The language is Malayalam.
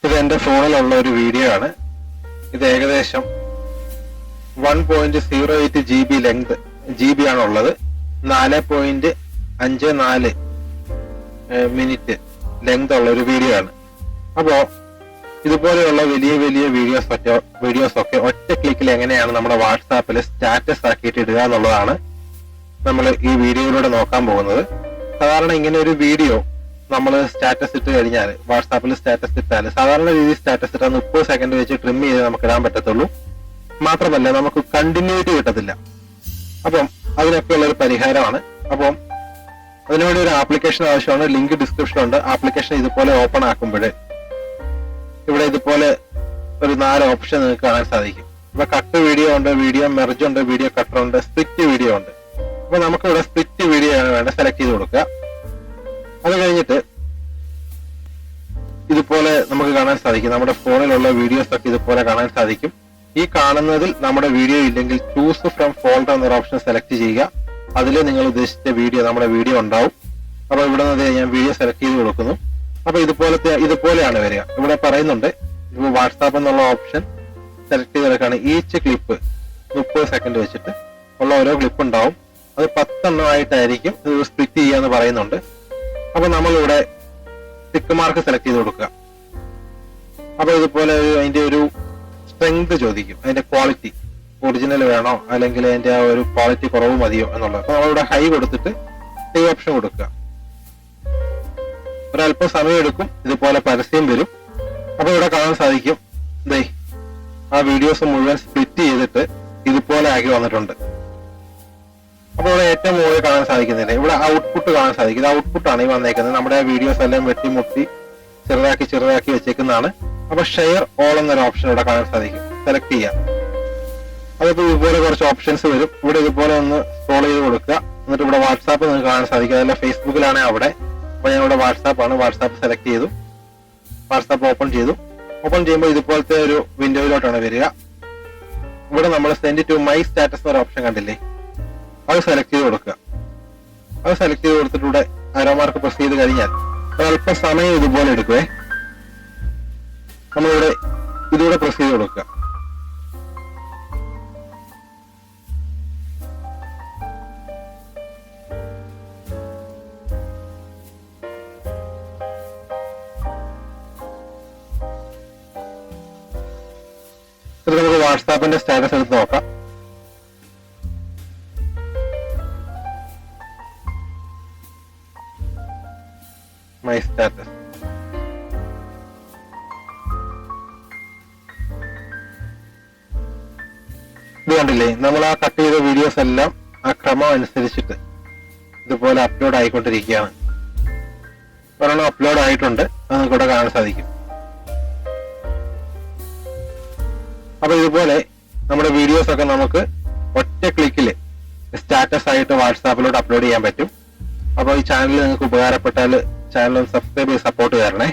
ഇത് എന്റെ ഫോണിലുള്ള ഒരു വീഡിയോ ആണ്. ഇത് ഏകദേശം 1.08 GB ലെങ്ത് GB ആണുള്ളത്. 4.54 മിനിറ്റ് ലെങ്ത് ഉള്ള ഒരു വീഡിയോ ആണ്. അപ്പോ ഇതുപോലെയുള്ള വലിയ വലിയ വീഡിയോസ് ഒക്കെ ഒറ്റ ക്ലിക്കിൽ എങ്ങനെയാണ് നമ്മുടെ വാട്സാപ്പിൽ സ്റ്റാറ്റസ് ആക്കിയിട്ട് ഇടുക എന്നുള്ളതാണ് നമ്മൾ ഈ വീഡിയോയിലൂടെ നോക്കാൻ പോകുന്നത്. സാധാരണ ഇങ്ങനെ ഒരു വീഡിയോ നമ്മൾ സ്റ്റാറ്റസ് ഇട്ട് കഴിഞ്ഞാൽ, വാട്സാപ്പിൽ സ്റ്റാറ്റസ് ഇട്ടാൽ സാധാരണ രീതിയിൽ സ്റ്റാറ്റസ് ഇട്ടാൽ 30 സെക്കൻഡ് വെച്ച് ട്രിം ചെയ്ത് നമുക്ക് ഇടാൻ പറ്റത്തുള്ളൂ. മാത്രമല്ല നമുക്ക് കണ്ടിന്യൂറ്റി കിട്ടത്തില്ല. അപ്പം അതിനൊക്കെയുള്ള ഒരു പരിഹാരമാണ്. അപ്പം അതിനുവേണ്ടി ഒരു ആപ്ലിക്കേഷൻ ആവശ്യമാണ്. ലിങ്ക് ഡിസ്ക്രിപ്ഷനുണ്ട്. ആപ്ലിക്കേഷൻ ഇതുപോലെ ഓപ്പൺ ആക്കുമ്പോൾ ഇവിടെ ഇതുപോലെ ഒരു 4 ഓപ്ഷൻ നിങ്ങൾക്ക് കാണാൻ സാധിക്കും. ഇപ്പൊ കട്ട് വീഡിയോ ഉണ്ട്, വീഡിയോ മെർജ് ഉണ്ട്, വീഡിയോ കട്ടർ ഉണ്ട്, സ്പ്ലിറ്റ് വീഡിയോ ഉണ്ട്. അപ്പൊ നമുക്ക് ഇവിടെ സ്പ്ലിറ്റ് വീഡിയോ ആണ് വേണ്ട, സെലക്ട് ചെയ്ത് കൊടുക്കുക. അത് കഴിഞ്ഞിട്ട് ഇതുപോലെ നമുക്ക് കാണാൻ സാധിക്കും. നമ്മുടെ ഫോണിലുള്ള വീഡിയോസ് ഒക്കെ ഇതുപോലെ കാണാൻ സാധിക്കും. ഈ കാണുന്നതിൽ നമ്മുടെ വീഡിയോ ഇല്ലെങ്കിൽ ചൂസ് ഫ്രം ഫോൾഡർ എന്നൊരു ഓപ്ഷൻ സെലക്ട് ചെയ്യുക. അതിൽ നിങ്ങൾ ഉദ്ദേശിച്ച വീഡിയോ, നമ്മുടെ വീഡിയോ ഉണ്ടാവും. അപ്പൊ ഇവിടെ നിന്ന് ഞാൻ വീഡിയോ സെലക്ട് ചെയ്ത് കൊടുക്കുന്നു. അപ്പൊ ഇതുപോലെയാണ് വരിക. ഇവിടെ പറയുന്നുണ്ട് ഇപ്പൊ വാട്സാപ്പ് എന്നുള്ള ഓപ്ഷൻ സെലക്ട് ചെയ്തെടുക്കുകയാണ്. ഈച്ച് ക്ലിപ്പ് 30 സെക്കൻഡ് വെച്ചിട്ട് ഉള്ള ഓരോ ക്ലിപ്പ് ഉണ്ടാവും. അത് 10 എണ്ണമായിട്ടായിരിക്കും ഇത് സ്പ്ലിറ്റ് ചെയ്യാന്ന് പറയുന്നുണ്ട്. അപ്പൊ നമ്മളിവിടെ ടിക്ക് മാർക്ക് സെലക്ട് ചെയ്ത് കൊടുക്കുക. അപ്പൊ ഇതുപോലെ അതിന്റെ ഒരു സ്ട്രെങ്ത് ചോദിക്കും, അതിന്റെ ക്വാളിറ്റി ഒറിജിനൽ വേണോ അല്ലെങ്കിൽ അതിന്റെ ആ ഒരു ക്വാളിറ്റി കുറവ് മതിയോ എന്നുള്ളത്. അപ്പൊ നമ്മളിവിടെ ഹൈ കൊടുത്തിട്ട് സേവ് ഓപ്ഷൻ കൊടുക്കുക. ഒരല്പം സമയം എടുക്കും, ഇതുപോലെ പരസ്യം വരും. അപ്പൊ ഇവിടെ കാണാൻ സാധിക്കും ആ വീഡിയോസ് മുഴുവൻ സ്പ്ലിറ്റ് ചെയ്തിട്ട് ഇതുപോലെ ആക്കി വന്നിട്ടുണ്ട്. അപ്പൊ ഇവിടെ ഏറ്റവും മുകളിൽ കാണാൻ സാധിക്കുന്നില്ല, ഇവിടെ ഔട്ട്പുട്ട് കാണാൻ സാധിക്കും. ഇത് ഔട്ട്പുട്ടാണ് ഈ വന്നേക്കുന്നത്. നമ്മുടെ വീഡിയോസ് എല്ലാം വെട്ടിമുട്ടി ചെറുതാക്കി വെച്ചേക്കുന്നതാണ്. അപ്പൊ ഷെയർ ഓൾ എന്നൊരു ഓപ്ഷൻ ഇവിടെ കാണാൻ സാധിക്കും. സെലക്ട് ചെയ്യാം. അതിപ്പോ ഇതുപോലെ കുറച്ച് ഓപ്ഷൻസ് വരും. ഇവിടെ ഇതുപോലെ ഒന്ന് സ്ക്രോൾ ചെയ്ത് കൊടുക്കുക. എന്നിട്ട് ഇവിടെ വാട്സാപ്പ് നിങ്ങൾക്ക് കാണാൻ സാധിക്കും. അതല്ല ഫേസ്ബുക്കിലാണ് അവിടെ. അപ്പൊ ഞാൻ ഇവിടെ വാട്സാപ്പ് സെലക്ട് ചെയ്തു. വാട്സാപ്പ് ഓപ്പൺ ചെയ്തു. ഓപ്പൺ ചെയ്യുമ്പോൾ ഇതുപോലത്തെ ഒരു വിൻഡോയിലോട്ടാണ് വരിക. ഇവിടെ നമ്മൾ സെൻഡ് ടു മൈ സ്റ്റാറ്റസ് എന്നൊരു ഓപ്ഷൻ കണ്ടില്ലേ, അത് സെലക്ട് ചെയ്ത് കൊടുക്കുക. അത് സെലക്ട് ചെയ്ത് കൊടുത്തിട്ട് ഇവിടെ ആരോ മാർക്ക് പ്രസ് ചെയ്ത് കഴിഞ്ഞാൽ ഒരല്പം സമയം ഇതുപോലെ എടുക്കുവേ. നമ്മളിവിടെ ഇതിലൂടെ പ്രസ് ചെയ്ത് കൊടുക്കുക. ഇത് നമുക്ക് വാട്സാപ്പിന്റെ സ്റ്റാറ്റസ് എടുത്ത് നോക്കാം. My status. ഇത് കണ്ടില്ലേ, നമ്മൾ ആ കട്ട് ചെയ്ത വീഡിയോസ് എല്ലാം ആ ക്രമം അനുസരിച്ചിട്ട് ഇതുപോലെ അപ്ലോഡ് ആയിക്കൊണ്ടിരിക്കുകയാണ്. ഒരെണ്ണം അപ്ലോഡ് ആയിട്ടുണ്ട്, അത് നമുക്ക് ഇവിടെ കാണാൻ സാധിക്കും. അപ്പൊ ഇതുപോലെ നമ്മുടെ വീഡിയോസ് ഒക്കെ നമുക്ക് ഒറ്റ ക്ലിക്കില് സ്റ്റാറ്റസ് ആയിട്ട് വാട്സാപ്പിലോട്ട് അപ്ലോഡ് ചെയ്യാൻ പറ്റും. അപ്പൊ ഈ ചാനൽ നിങ്ങൾക്ക് ഉപകാരപ്പെട്ടാൽ ചാനൽ ഒന്ന് സബ്സ്ക്രൈബ് ചെയ്ത് സപ്പോർട്ട് തരണേ.